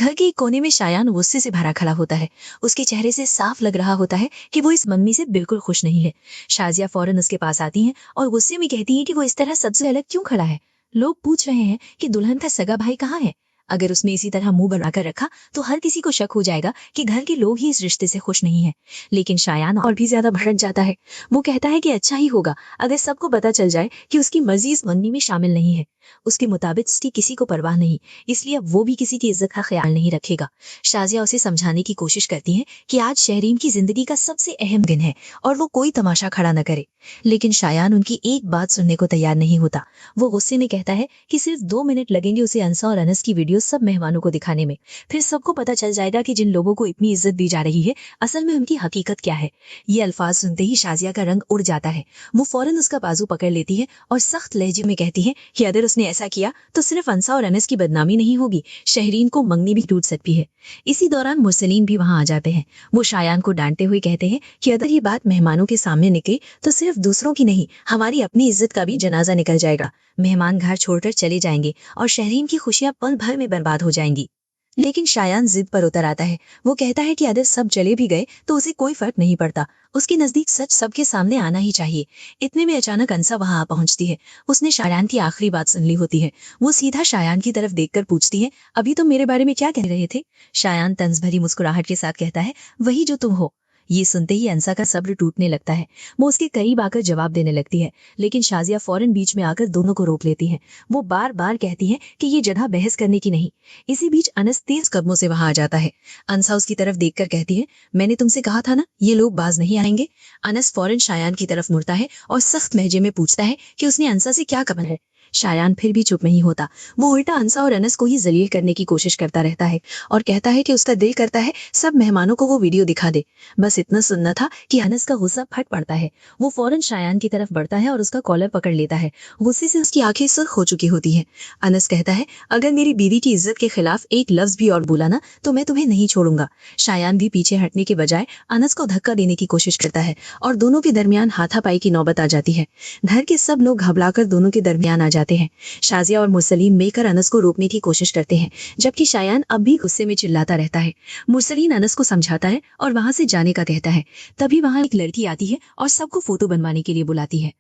घर के एक कोने में शायान गुस्से से भरा खड़ा होता है। उसके चेहरे से साफ लग रहा होता है कि वो इस मम्मी से बिल्कुल खुश नहीं है। शाजिया फौरन उसके पास आती हैं और गुस्से में कहती है कि वो इस तरह सबसे अलग क्यों खड़ा है। लोग पूछ रहे हैं कि दुल्हन का सगा भाई कहाँ है। अगर उसने इसी तरह मुंह बनाकर रखा तो हर किसी को शक हो जाएगा कि घर के लोग ही इस रिश्ते से खुश नहीं है। लेकिन शायान और भी ज्यादा भड़क जाता है। वो कहता है कि अच्छा ही होगा अगर सबको पता चल जाए कि उसकी मर्जी इस मंदी में शामिल नहीं है। उसके मुताबिक उसकी किसी को परवाह नहीं, इसलिए अब वो भी किसी की इज्जत का ख्याल नहीं रखेगा। शाजिया उसे समझाने की कोशिश करती है कि आज शहरीन की जिंदगी का सबसे अहम दिन है और वो कोई तमाशा खड़ा न करे। लेकिन शायान उनकी एक बात सुनने को तैयार नहीं होता। वो गुस्से में कहता है कि सिर्फ 2 मिनट लगेंगे उसे अंसा और अनस की वीडियो सब मेहमानों को दिखाने में। फिर सबको पता चल जाएगा कि जिन लोगों को इतनी इज्जत दी जा रही है असल में उनकी हकीकत क्या है। ये अल्फाज सुनते ही शाजिया का रंग उड़ जाता है। वो फौरन उसका बाजू पकड़ लेती है और सख्त लहजे में कहती है कि अगर उसने ऐसा किया तो सिर्फ अंसा और अनस की बदनामी नहीं होगी, शहरीन को मंगनी भी टूट सकती है। इसी दौरान मुरसलीन भी वहां आ जाते हैं। वो शायान को डांटते हुए कहते हैं कि अगर ये बात मेहमानों के सामने निकले तो सिर्फ दूसरों की नहीं, हमारी अपनी इज्जत का भी जनाजा निकल जाएगा। मेहमान घर छोड़कर चले जाएंगे और शहरीन की खुशियां पल भर में बर्बाद हो जाएंगी। लेकिन शायान जिद पर उतर आता है। वो कहता है कि अगर सब चले भी गए तो उसे कोई फर्क नहीं पड़ता, उसके नजदीक सच सबके सामने आना ही चाहिए। इतने में अचानक अंसा वहां आ पहुंचती है। उसने शायान की आखिरी बात सुन ली होती है। वो सीधा शायान की तरफ देखकर पूछती है, अभी तो मेरे बारे में क्या कह रहे थे? शायान तंज भरी मुस्कुराहट के साथ कहता है, वही जो तुम हो। ये सुनते ही अंसा का सब्र टूटने लगता है। वो उसके करीब आकर जवाब देने लगती है, लेकिन शाजिया फौरन बीच में आकर दोनों को रोक लेती है। वो बार बार कहती है कि ये जगह बहस करने की नहीं। इसी बीच अनस तेज कदमों से वहां आ जाता है। अंसा उसकी तरफ देखकर कहती है, मैंने तुमसे कहा था ना ये लोग बाज नहीं आएंगे। अनस फौरन शायान की तरफ मुड़ता है और सख्त लहजे में पूछता है कि उसने अंसा से क्या कहा है। शायान फिर भी चुप नहीं होता। वो उल्टा अंसा और अनस को ही जलील करने की कोशिश करता रहता है और कहता है कि उसका दिल करता है सब मेहमानों को वो वीडियो दिखा दे। बस इतना सुनना था कि अनस का गुस्सा फट पड़ता है। वो फौरन शायान की तरफ बढ़ता है और उसका कॉलर पकड़ लेता है। गुस्से से उसकी आंखें सुर्ख हो चुकी होती है। अनस कहता है, अगर मेरी बीवी की इज्जत के खिलाफ एक लफ्ज भी और बोला ना तो मैं तुम्हें नहीं छोड़ूंगा। शायान भी पीछे हटने के बजाय अनस को धक्का देने की कोशिश करता है और दोनों के दरमियान हाथापाई की नौबत आ जाती है। घर के सब लोग घबराकर दोनों के दरमियान आ जाते हैं। शाजिया और मुरसलीन मिलकर अनस को रोकने की कोशिश करते हैं, जबकि शायान अब भी गुस्से में चिल्लाता रहता है। मुरसलीन अनस को समझाता है और वहां से जाने का कहता है। तभी वहां एक लड़की आती है और सबको फोटो बनवाने के लिए बुलाती है।